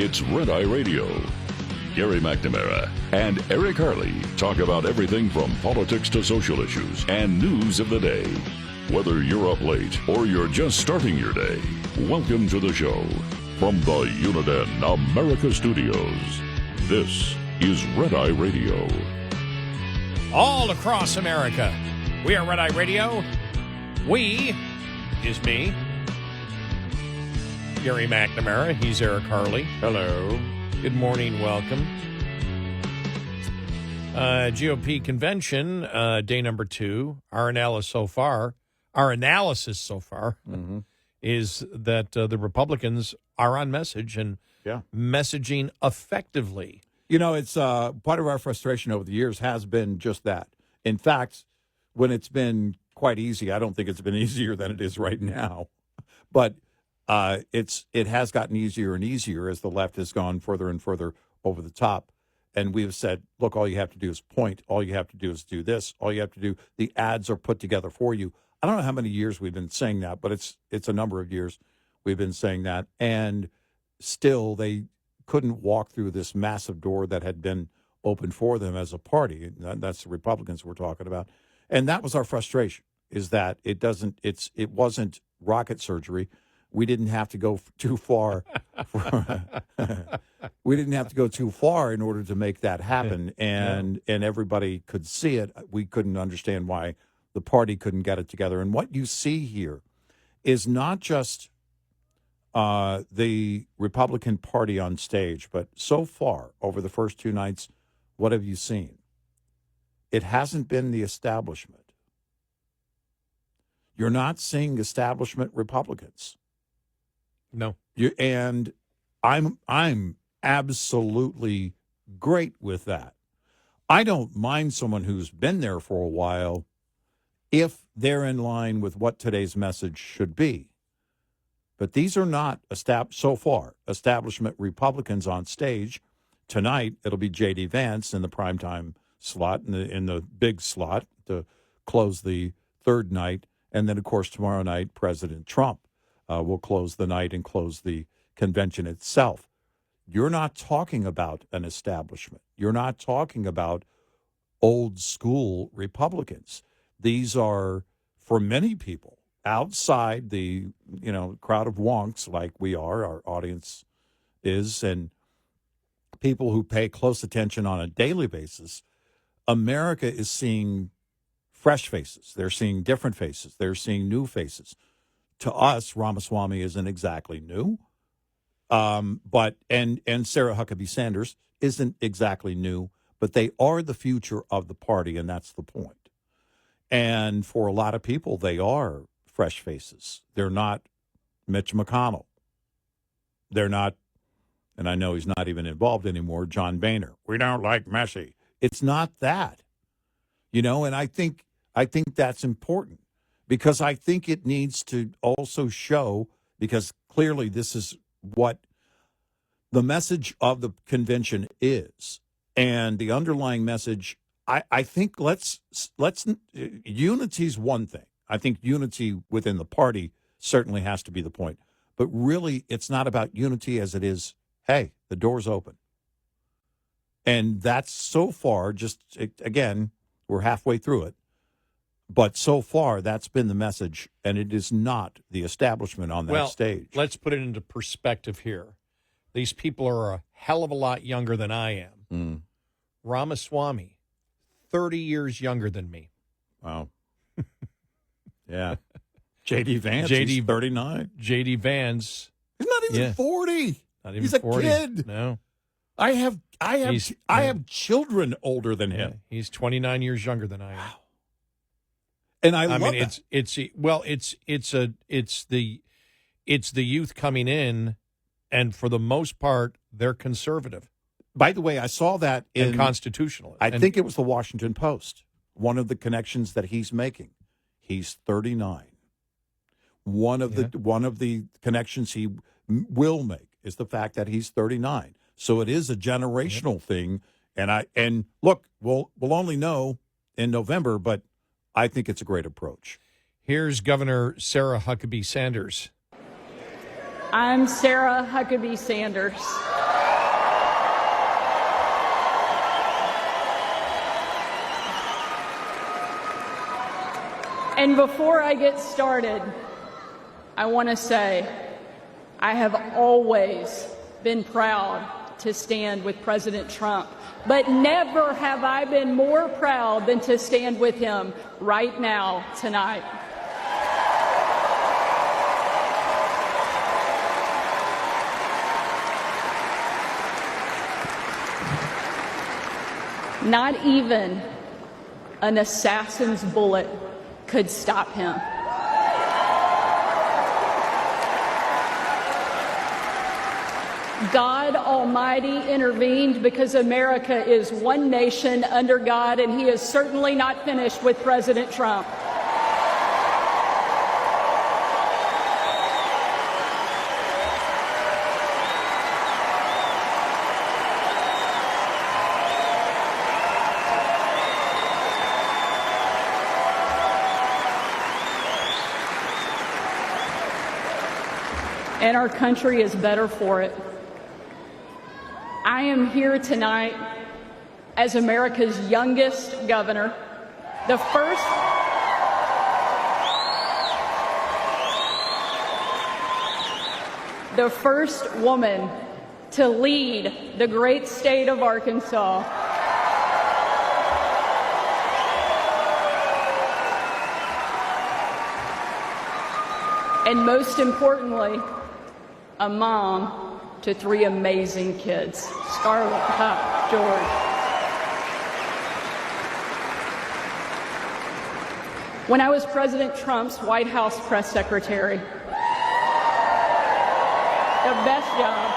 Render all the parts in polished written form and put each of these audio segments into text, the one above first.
It's Red Eye Radio. Gary McNamara and Eric Harley talk about everything from politics to social issues and news of the day. Whether you're up late or you're just starting your day, welcome to the show. From the Uniden America Studios, this is Red Eye Radio. All across America, we are Red Eye Radio. We is me, Gary McNamara. He's Eric Harley. Hello. Good morning. Welcome. GOP convention, day number 2. Our analysis so far is that the Republicans are on message and messaging effectively. You know, it's part of our frustration over the years has been just that. In fact, when it's been quite easy, I don't think it's been easier than it is right now. But it has gotten easier and easier as the left has gone further and further over the top. And we've said, look, all you have to do is point. All you have to do is do this. All you have to do, the ads are put together for you. I don't know how many years we've been saying that, but it's a number of years we've been saying that. And still, they couldn't walk through this massive door that had been opened for them as a party. That's the Republicans we're talking about. And that was our frustration, is that it wasn't rocket surgery. We didn't have to go too far. We didn't have to go too far in order to make that happen. And everybody could see it. We couldn't understand why the party couldn't get it together. And what you see here is not just the Republican Party on stage, but so far over the first 2 nights, what have you seen? It hasn't been the establishment. You're not seeing establishment Republicans. No. And I'm absolutely great with that. I don't mind someone who's been there for a while if they're in line with what today's message should be. But these are not, so far, establishment Republicans on stage. Tonight, it'll be J.D. Vance in the primetime slot, in the big slot, to close the third night. And then, of course, tomorrow night, President Trump will close the night and close the convention itself. You're not talking about an establishment. You're not talking about old school Republicans. These are, for many people, outside the crowd of wonks like we are, our audience is, and people who pay close attention on a daily basis. America is seeing fresh faces. They're seeing different faces. They're seeing new faces. To us, Ramaswamy isn't exactly new, but Sarah Huckabee Sanders isn't exactly new, but they are the future of the party, and that's the point. And for a lot of people, they are fresh faces. They're not Mitch McConnell. They're not, and I know he's not even involved anymore, John Boehner. We don't like messy. It's not that, and I think that's important, because I think it needs to also show, because clearly this is what the message of the convention is, and the underlying message. I think let's unity's one thing. I think unity within the party certainly has to be the point. But really, it's not about unity as it is, hey, the door's open. And that's so far, again, we're halfway through it. But so far, that's been the message, and it is not the establishment on that stage. Let's put it into perspective here. These people are a hell of a lot younger than I am. Ramaswamy, 30 years younger than me. Wow. Yeah. J.D. Vance, he's 39. J.D. Vance. He's not even 40. Not even he's 40. A kid. No. I have children older than him. Yeah, he's 29 years younger than I am. Wow. And I love that. It's the youth coming in, and for the most part, they're conservative. By the way, I saw that in constitutional. I think it was the Washington Post. One of the connections that he's making. He's 39. One of the connections he will make is the fact that he's 39. So it is a generational thing. And look, we'll only know in November, but I think it's a great approach. Here's Governor Sarah Huckabee Sanders. I'm Sarah Huckabee Sanders. And before I get started, I want to say I have always been proud to stand with President Trump, but never have I been more proud than to stand with him right now, tonight. Not even an assassin's bullet could stop him. God Almighty intervened because America is one nation under God, and He is certainly not finished with President Trump. And our country is better for it. I am here tonight as America's youngest governor, the first woman to lead the great state of Arkansas. And most importantly, a mom to 3 amazing kids, Scarlett, Huck, George. When I was President Trump's White House press secretary, the best job,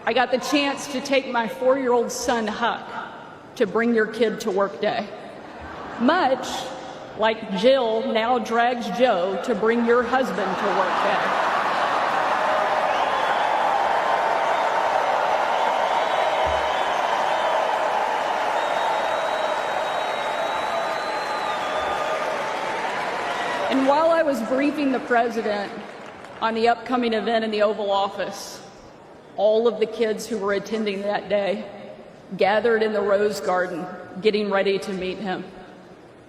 I got the chance to take my 4-year-old son, Huck, to Bring Your Kid to Work Day. Much like Jill now drags Joe to bring your husband to work day. And while I was briefing the president on the upcoming event in the Oval Office, all of the kids who were attending that day gathered in the Rose Garden, getting ready to meet him.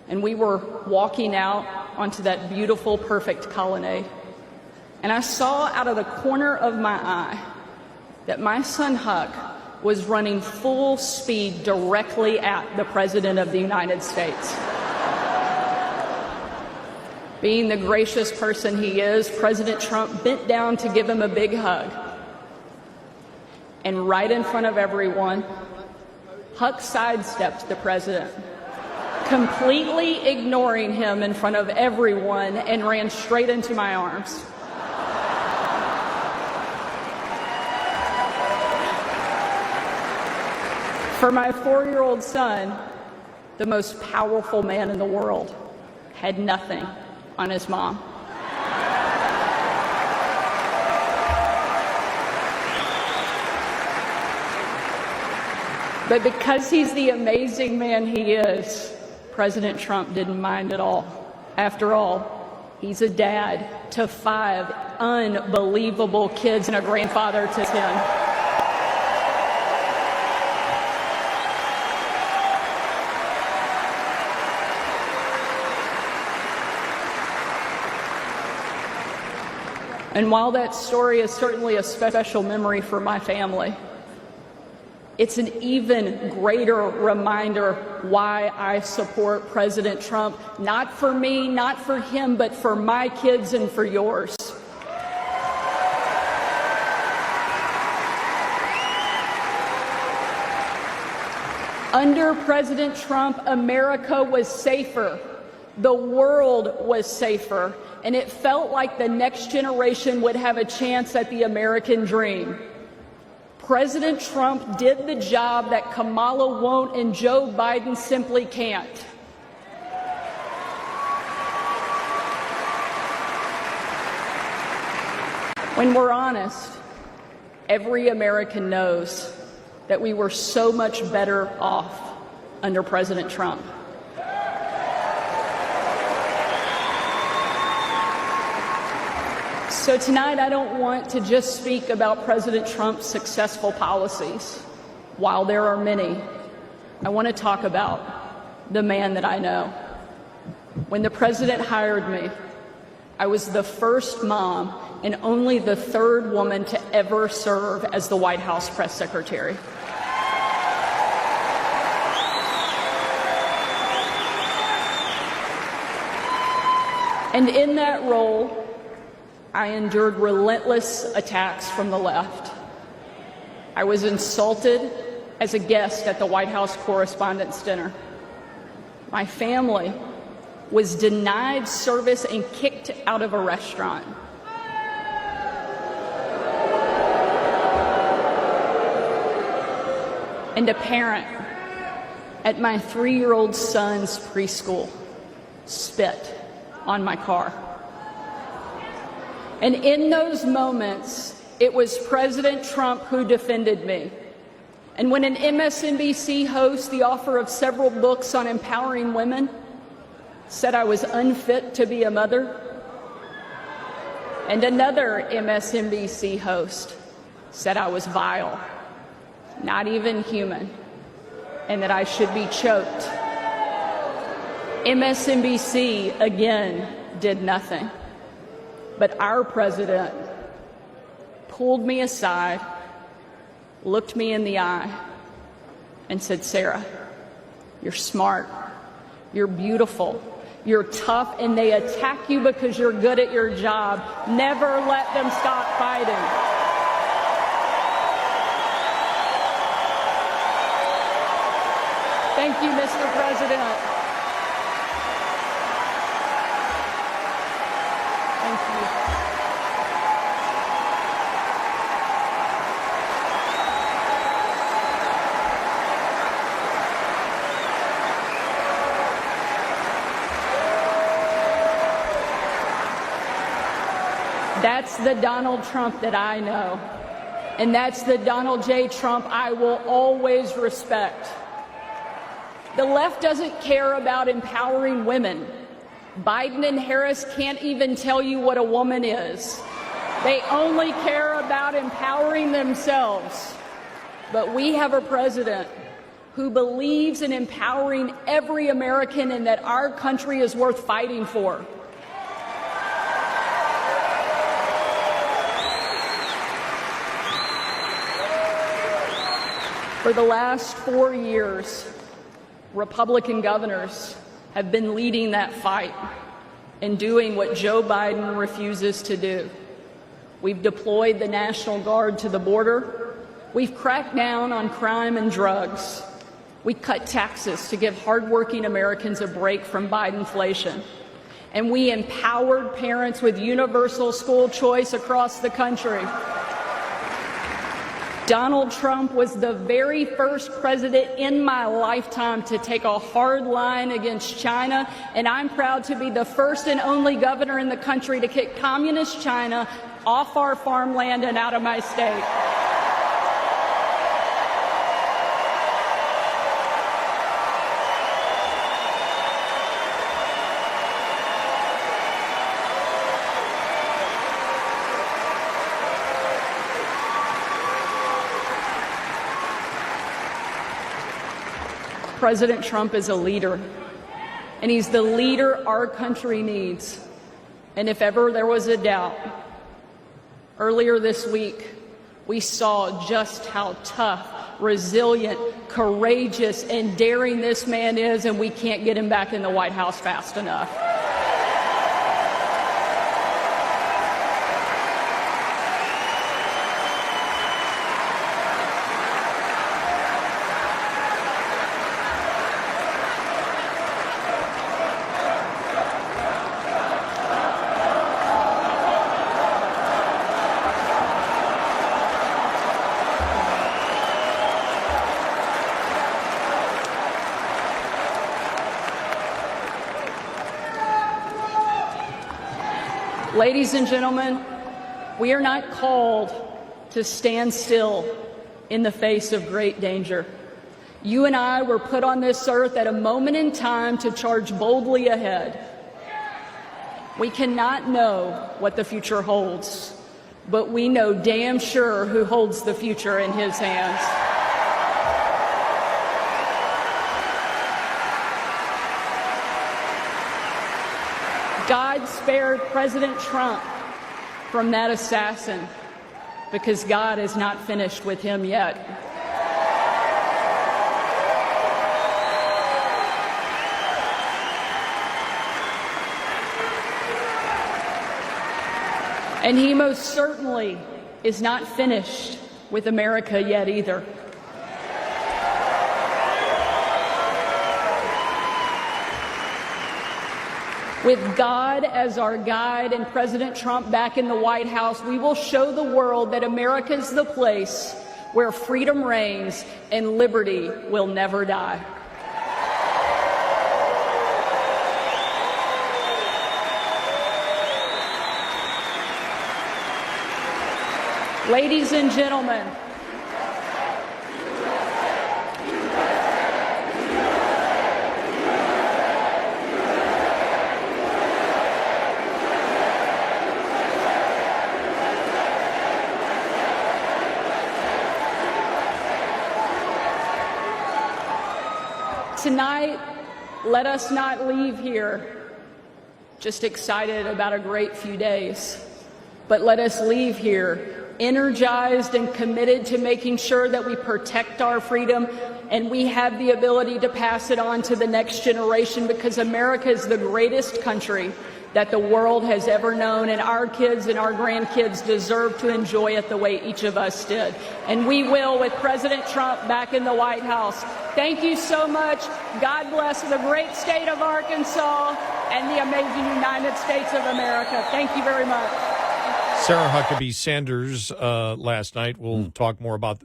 And we were walking out onto that beautiful, perfect colonnade. And I saw out of the corner of my eye that my son Huck was running full speed directly at the President of the United States. Being the gracious person he is, President Trump bent down to give him a big hug. And right in front of everyone, Huck sidestepped the president, completely ignoring him in front of everyone, and ran straight into my arms. For my 4-year-old son, the most powerful man in the world had nothing on his mom. But because he's the amazing man he is, President Trump didn't mind at all. After all, he's a dad to 5 unbelievable kids and a grandfather to 10. And while that story is certainly a special memory for my family, it's an even greater reminder why I support President Trump, not for me, not for him, but for my kids and for yours. Under President Trump, America was safer. The world was safer, and it felt like the next generation would have a chance at the American dream. President Trump did the job that Kamala won't and Joe Biden simply can't. When we're honest, every American knows that we were so much better off under President Trump. So tonight, I don't want to just speak about President Trump's successful policies. While there are many, I want to talk about the man that I know. When the president hired me, I was the first mom and only the third woman to ever serve as the White House press secretary. And in that role, I endured relentless attacks from the left. I was insulted as a guest at the White House Correspondents' Dinner. My family was denied service and kicked out of a restaurant. And a parent at my 3-year-old son's preschool spit on my car. And in those moments, it was President Trump who defended me. And when an MSNBC host, the author of several books on empowering women, said I was unfit to be a mother, and another MSNBC host said I was vile, not even human, and that I should be choked, MSNBC again did nothing. But our president pulled me aside, looked me in the eye, and said, "Sarah, you're smart, you're beautiful, you're tough, and they attack you because you're good at your job. Never let them stop fighting." Thank you, Mr. President. Thank you. That's the Donald Trump that I know. And that's the Donald J. Trump I will always respect. The left doesn't care about empowering women. Biden and Harris can't even tell you what a woman is. They only care about empowering themselves. But we have a president who believes in empowering every American and that our country is worth fighting for. For the last 4 years, Republican governors have been leading that fight and doing what Joe Biden refuses to do. We've deployed the National Guard to the border. We've cracked down on crime and drugs. We cut taxes to give hardworking Americans a break from Bidenflation. And we empowered parents with universal school choice across the country. Donald Trump was the very first president in my lifetime to take a hard line against China, and I'm proud to be the first and only governor in the country to kick communist China off our farmland and out of my state. President Trump is a leader, and he's the leader our country needs. And if ever there was a doubt, earlier this week, we saw just how tough, resilient, courageous, and daring this man is, and we can't get him back in the White House fast enough. Ladies and gentlemen, we are not called to stand still in the face of great danger. You and I were put on this earth at a moment in time to charge boldly ahead. We cannot know what the future holds, but we know damn sure who holds the future in his hands. God spared President Trump from that assassin because God is not finished with him yet. And he most certainly is not finished with America yet either. With God as our guide and President Trump back in the White House, we will show the world that America is the place where freedom reigns and liberty will never die. Ladies and gentlemen, tonight, let us not leave here just excited about a great few days, but let us leave here energized and committed to making sure that we protect our freedom and we have the ability to pass it on to the next generation, because America is the greatest country that the world has ever known, and our kids and our grandkids deserve to enjoy it the way each of us did. And we will with President Trump back in the White House. Thank you so much. God bless the great state of Arkansas and the amazing United States of America. Thank you very much. Sarah Huckabee Sanders last night. We'll talk more about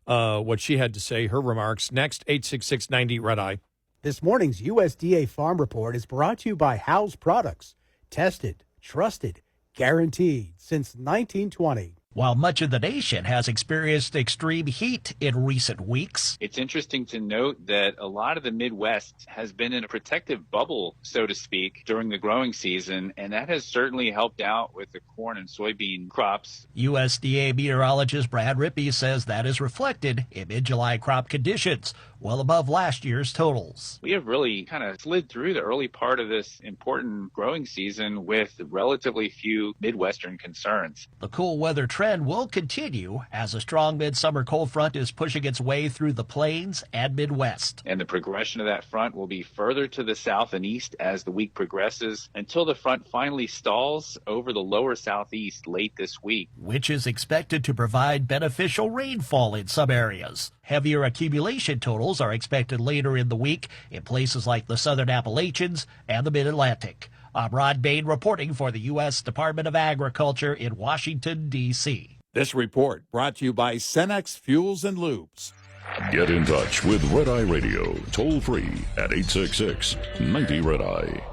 what she had to say, her remarks. Next, 866-90-RED-EYE. This morning's USDA Farm Report is brought to you by House Products. Tested, trusted, guaranteed since 1920. While much of the nation has experienced extreme heat in recent weeks, it's interesting to note that a lot of the Midwest has been in a protective bubble, so to speak, during the growing season, and that has certainly helped out with the corn and soybean crops. USDA meteorologist Brad Rippey says that is reflected in mid-July crop conditions, well above last year's totals. We have really kind of slid through the early part of this important growing season with relatively few Midwestern concerns. The cool weather trend will continue as a strong midsummer cold front is pushing its way through the plains and Midwest. And the progression of that front will be further to the south and east as the week progresses until the front finally stalls over the lower southeast late this week, which is expected to provide beneficial rainfall in some areas. Heavier accumulation totals are expected later in the week in places like the southern Appalachians and the Mid-Atlantic. I'm Rod Bain reporting for the U.S. Department of Agriculture in Washington, D.C. This report brought to you by Cenex Fuels and Lubes. Get in touch with Red Eye Radio, toll free at 866-90-RED-EYE.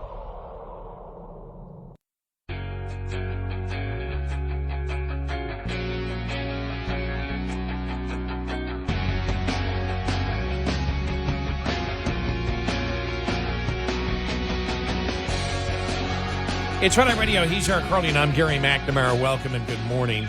It's Red Eye Radio. He's Eric Harley, and I'm Gary McNamara. Welcome and good morning.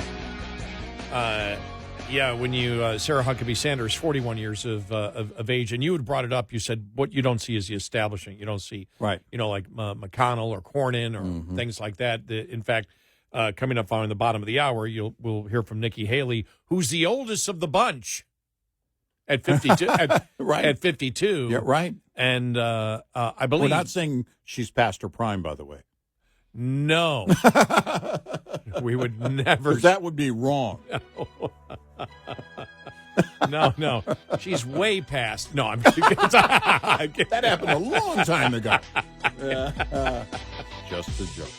When you, Sarah Huckabee Sanders, 41 years of age, and you had brought it up, you said what you don't see is the establishment. You don't see, right? Like McConnell or Cornyn or things like that. In fact, coming up on the bottom of the hour, we'll hear from Nikki Haley, who's the oldest of the bunch at 52. Right. At 52. Yeah, right. And I believe... We're not saying she's past her prime, by the way. No. We would never. That would be wrong. No. She's way past. No, I'm kidding. That happened a long time ago. Just a joke.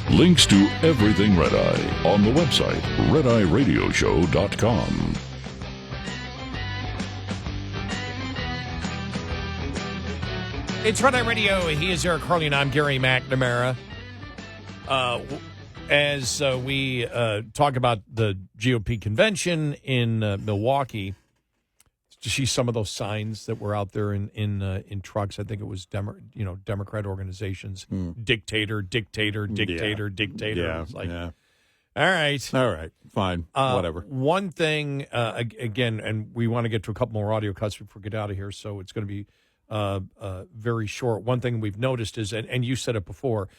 Links to everything Red Eye on the website redeyeradioshow.com. It's Red Eye Radio. He is Eric Harley, and I'm Gary McNamara. As we talk about the GOP convention in Milwaukee, to see some of those signs that were out there in trucks. I think it was Democrat organizations, dictator. Yeah, It's like, yeah. all right, fine, whatever. One thing, again, and we want to get to a couple more audio cuts before we get out of here, so it's going to be very short. One thing we've noticed is, and you said it before,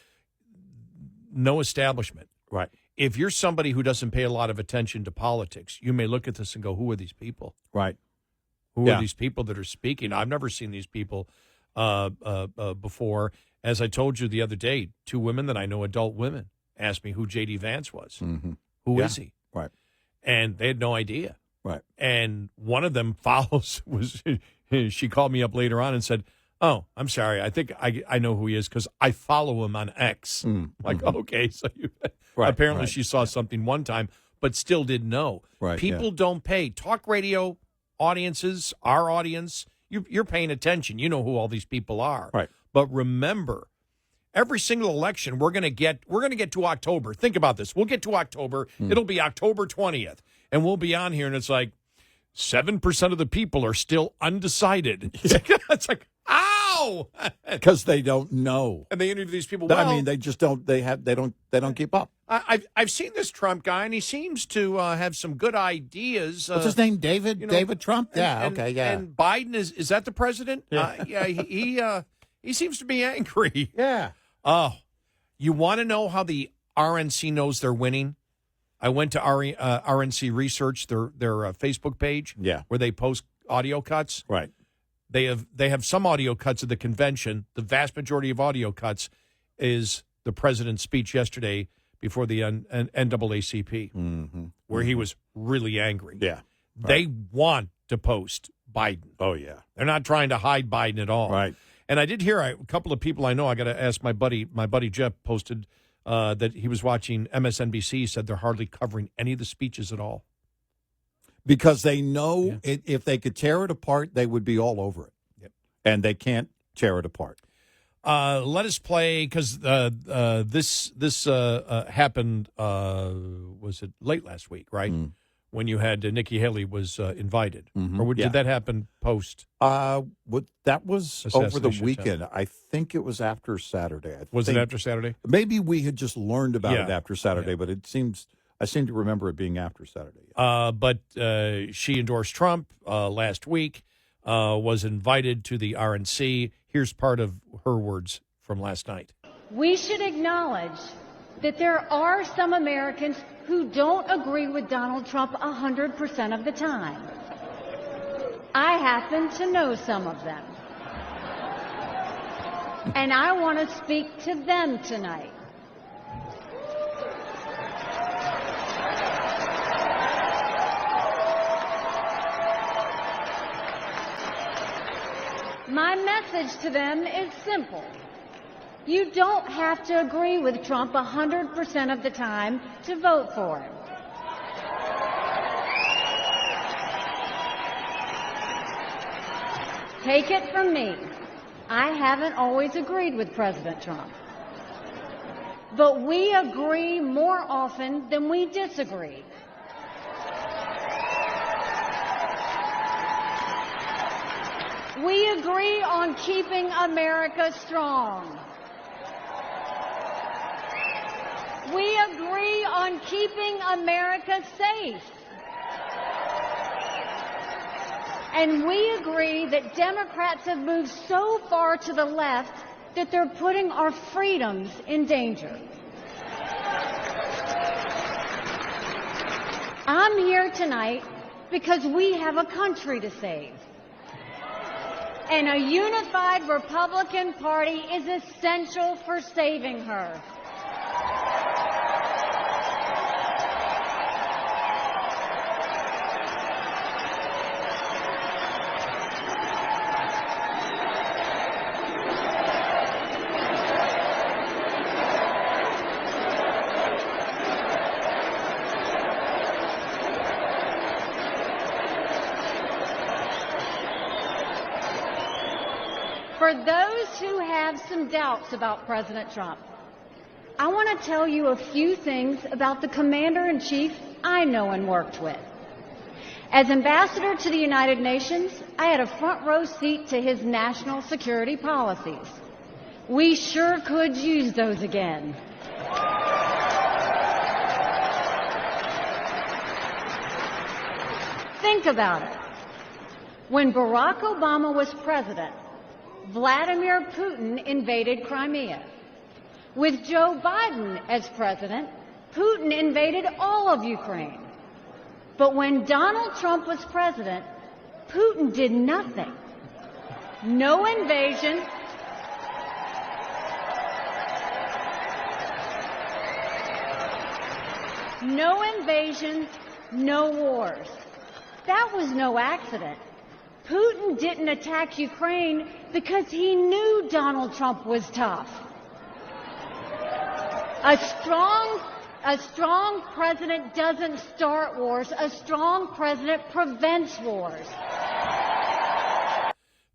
no establishment. Right. If you're somebody who doesn't pay a lot of attention to politics, you may look at this and go, who are these people? Right. Who are these people that are speaking? I've never seen these people before. As I told you the other day, 2 women that I know, adult women, asked me who J.D. Vance was. Mm-hmm. Who is he? Right. And they had no idea. Right. And one of them she called me up later on and said, oh, I'm sorry. I think I know who he is because I follow him on X. Like, okay. So apparently she saw something one time, but still didn't know. Right. People don't pay. Talk radio audiences, our audience, you're paying attention. You know who all these people are. Right. But remember, every single election we're going to get to October. Think about this. We'll get to October. It'll be October 20th. And we'll be on here and it's like 7% of the people are still undecided. It's like, ow! Because they don't know. And they interview these people. Well, I mean, they just don't. They don't keep up. I've seen this Trump guy, and he seems to have some good ideas. What's his name? David Trump. Okay. And Biden is that the president? Yeah. He seems to be angry. Yeah. Oh, you want to know how the RNC knows they're winning? I went to RNC Research, their Facebook page, where they post audio cuts. Right. They have some audio cuts of the convention. The vast majority of audio cuts is the president's speech yesterday before the NAACP, where he was really angry. Yeah. They want to post Biden. Oh, yeah. They're not trying to hide Biden at all. Right. And I did hear a couple of people I know. I got to ask my buddy Jeff posted that he was watching MSNBC. He said they're hardly covering any of the speeches at all. Because they know if they could tear it apart, they would be all over it. Yep. And they can't tear it apart. Let us play, because this happened, was it late last week, right? When you had Nikki Haley was invited. Or did that happen post? That was over the weekend. Attempt. I think it was after Saturday. Was it after Saturday? Maybe we had just learned about it after Saturday, but I seem to remember it being after Saturday. But she endorsed Trump last week, was invited to the RNC. Here's part of her words from last night. We should acknowledge that there are some Americans who don't agree with Donald Trump 100% of the time. I happen to know some of them. And I want to speak to them tonight. My message to them is simple. You don't have to agree with Trump 100% of the time to vote for him. Take it from me, I haven't always agreed with President Trump. But we agree more often than we disagree. We agree on keeping America strong. We agree on keeping America safe. And we agree that Democrats have moved so far to the left that they're putting our freedoms in danger. I'm here tonight because we have a country to save. And a unified Republican Party is essential for saving her. For those who have some doubts about President Trump, I want to tell you a few things about the Commander-in-Chief I know and worked with. As ambassador to the United Nations, I had a front row seat to his national security policies. We sure could use those again. Think about it. When Barack Obama was president, Vladimir Putin invaded Crimea. With Joe Biden as president, Putin invaded all of Ukraine. But when Donald Trump was president, Putin did nothing. No invasion. No invasions, no wars. That was no accident. Putin didn't attack Ukraine because he knew Donald Trump was tough. A strong president doesn't start wars. A strong president prevents wars.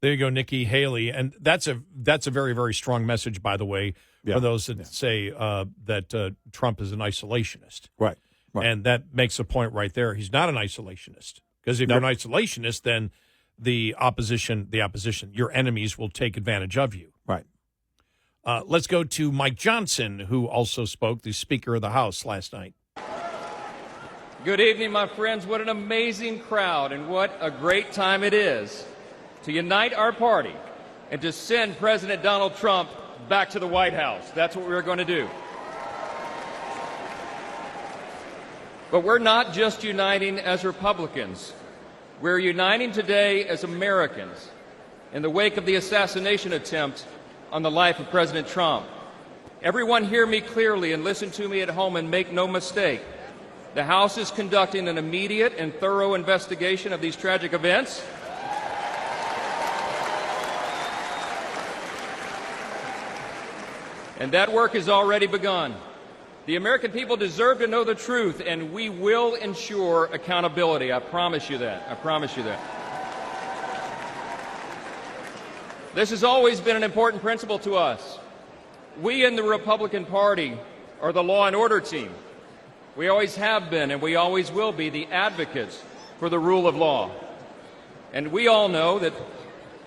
There you go, Nikki Haley. And that's a very, very strong message, by the way, for those that say that Trump is an isolationist. Right. And that makes a point right there. He's not an isolationist. Because if you're an isolationist, then the opposition, your enemies will take advantage of you. Right. Let's go to Mike Johnson, who also spoke, the Speaker of the House last night. Good evening, my friends. What an amazing crowd, and what a great time it is to unite our party and to send President Donald Trump back to the White House. That's what we're going to do. But we're not just uniting as Republicans. We're uniting today as Americans in the wake of the assassination attempt on the life of President Trump. Everyone hear me clearly and listen to me at home and make no mistake. The House is conducting an immediate and thorough investigation of these tragic events. And that work has already begun. The American people deserve to know the truth, and we will ensure accountability. I promise you that. I promise you that. This has always been an important principle to us. We in the Republican Party are the law and order team. We always have been, and we always will be, the advocates for the rule of law. And we all know that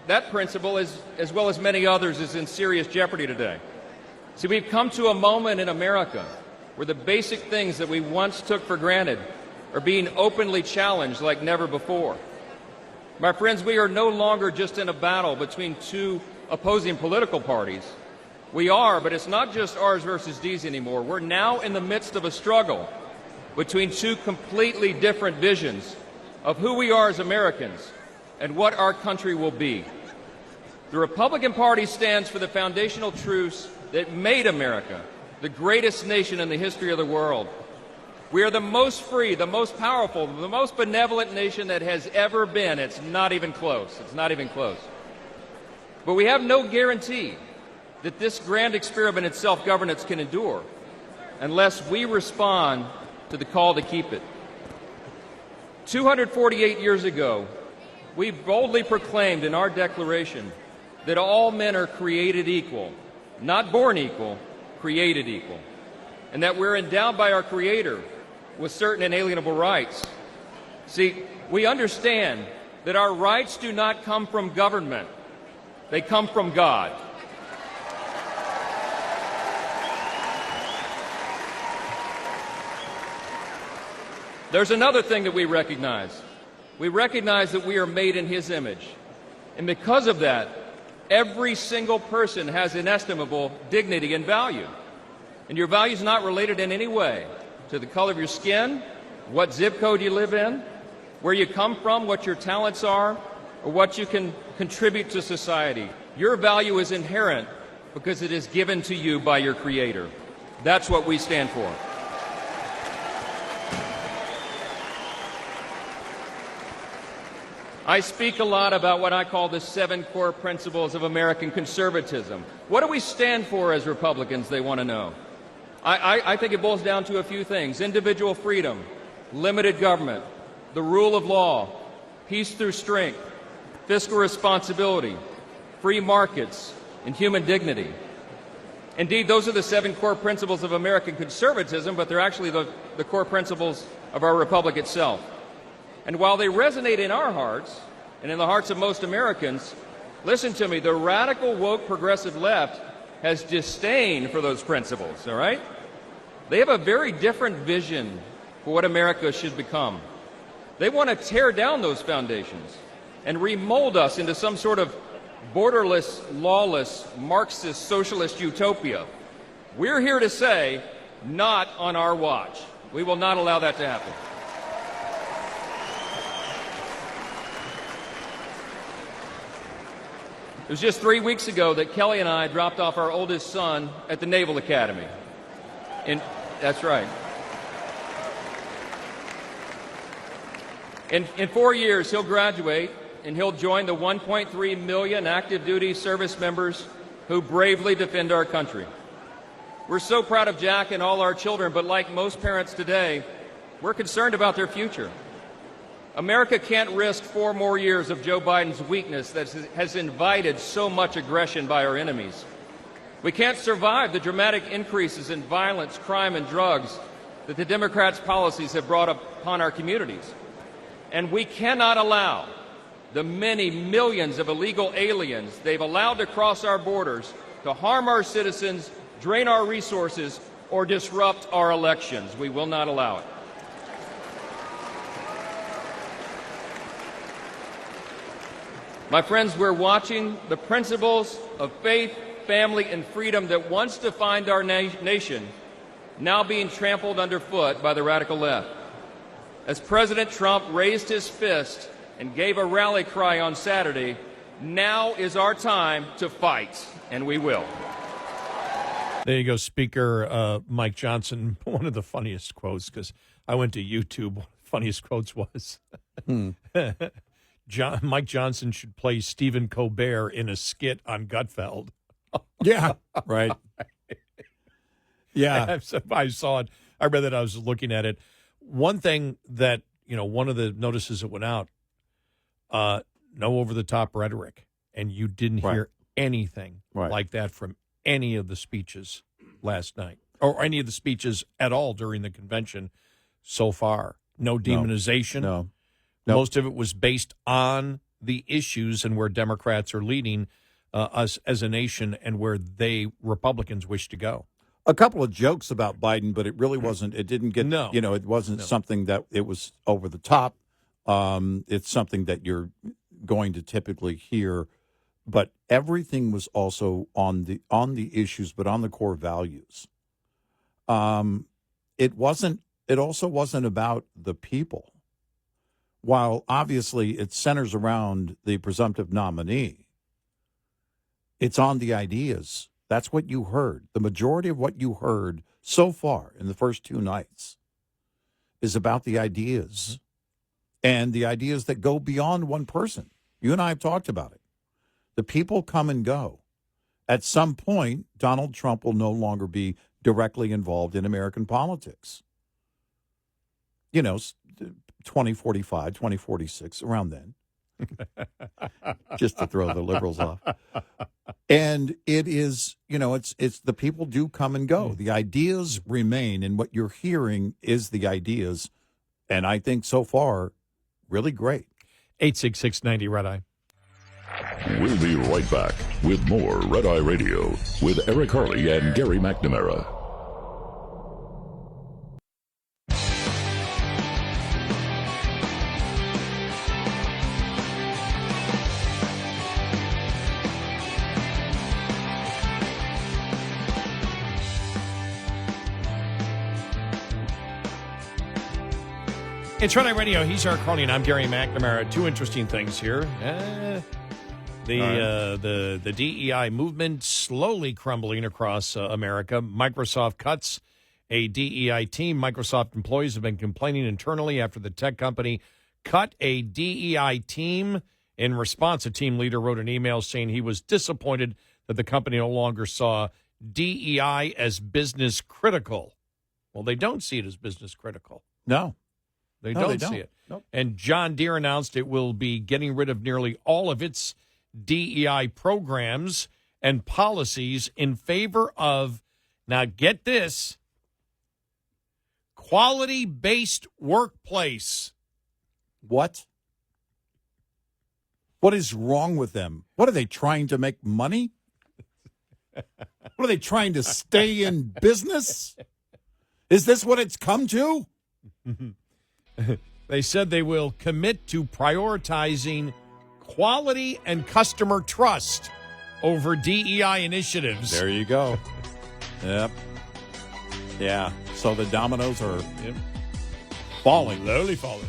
that principle, as well as many others, is in serious jeopardy today. See, we've come to a moment in America where the basic things that we once took for granted are being openly challenged like never before. My friends, we are no longer just in a battle between two opposing political parties. We are, but it's not just ours versus these anymore. We're now in the midst of a struggle between two completely different visions of who we are as Americans and what our country will be. The Republican Party stands for the foundational truths that made America the greatest nation in the history of the world. We are the most free, the most powerful, the most benevolent nation that has ever been. It's not even close. It's not even close. But we have no guarantee that this grand experiment in self-governance can endure unless we respond to the call to keep it. 248 years ago, we boldly proclaimed in our Declaration that all men are created equal, not born equal, created equal, and that we're endowed by our Creator with certain inalienable rights. See, we understand that our rights do not come from government. They come from God. There's another thing that we recognize. We recognize that we are made in His image. And because of that, every single person has inestimable dignity and value. And your value is not related in any way to the color of your skin, what zip code you live in, where you come from, what your talents are, or what you can contribute to society. Your value is inherent because it is given to you by your Creator. That's what we stand for. I speak a lot about what I call the 7 core principles of American conservatism. What do we stand for as Republicans, they want to know? I think it boils down to a few things: individual freedom, limited government, the rule of law, peace through strength, fiscal responsibility, free markets, and human dignity. Indeed, those are the 7 core principles of American conservatism, but they're actually the core principles of our republic itself. And while they resonate in our hearts and in the hearts of most Americans, listen to me, the radical, woke, progressive left has disdain for those principles, all right? They have a very different vision for what America should become. They want to tear down those foundations and remold us into some sort of borderless, lawless, Marxist, socialist utopia. We're here to say, not on our watch. We will not allow that to happen. It was just 3 weeks ago that Kelly and I dropped off our oldest son at the Naval Academy. That's right. In 4 years, he'll graduate, and he'll join the 1.3 million active duty service members who bravely defend our country. We're so proud of Jack and all our children, but like most parents today, we're concerned about their future. America can't risk 4 more years of Joe Biden's weakness that has invited so much aggression by our enemies. We can't survive the dramatic increases in violence, crime, and drugs that the Democrats' policies have brought upon our communities. And we cannot allow the many millions of illegal aliens they've allowed to cross our borders to harm our citizens, drain our resources, or disrupt our elections. We will not allow it. My friends, we're watching the principles of faith, family, and freedom that once defined our nation now being trampled underfoot by the radical left. As President Trump raised his fist and gave a rally cry on Saturday, now is our time to fight, and we will. There you go, Speaker Mike Johnson. One of the funniest quotes, because I went to YouTube. One of the funniest quotes was Mike Johnson should play Stephen Colbert in a skit on Gutfeld. Yeah, right. Yeah. I saw it. I read that. I was looking at it. One thing that, one of the notices that went out, no over-the-top rhetoric, and you didn't hear anything like that from any of the speeches last night, or any of the speeches at all during the convention so far. No demonization. No. Most of it was based on the issues and where Democrats are leading us as a nation and where Republicans wish to go. A couple of jokes about Biden, but it really wasn't. It didn't get. No. It wasn't something that it was over the top. It's something that you're going to typically hear, but everything was also on the issues, but on the core values. It wasn't. It also wasn't about the people. While obviously it centers around the presumptive nominee, it's on the ideas. That's what you heard. The majority of what you heard so far in the first 2 nights is about the ideas, and the ideas that go beyond one person. You and I have talked about it. The people come and go. At some point, Donald Trump will no longer be directly involved in American politics. 2045, 2046, around then. Just to throw the liberals off. And it is, it's the people do come and go. The ideas remain, and what you're hearing is the ideas. And I think so far, really great. 866-90 Red Eye. We'll be right back with more Red Eye Radio with Eric Harley and Gary McNamara. It's Red Eye Radio. He's Eric Harley, and I'm Gary McNamara. 2 interesting things here. The DEI movement slowly crumbling across America. Microsoft cuts a DEI team. Microsoft employees have been complaining internally after the tech company cut a DEI team. In response, a team leader wrote an email saying he was disappointed that the company no longer saw DEI as business critical. Well, they don't see it as business critical. No. They don't see it. Nope. And John Deere announced it will be getting rid of nearly all of its DEI programs and policies in favor of, now get this, quality-based workplace. What? What is wrong with them? What are they trying to make money? What are they trying to stay in business? Is this what it's come to? They said they will commit to prioritizing quality and customer trust over DEI initiatives. There you go. Yep. Yeah. So the dominoes are falling. Slowly falling.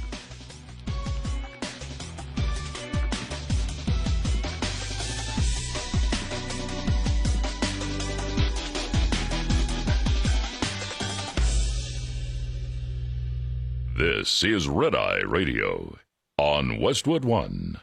This is Red Eye Radio on Westwood One.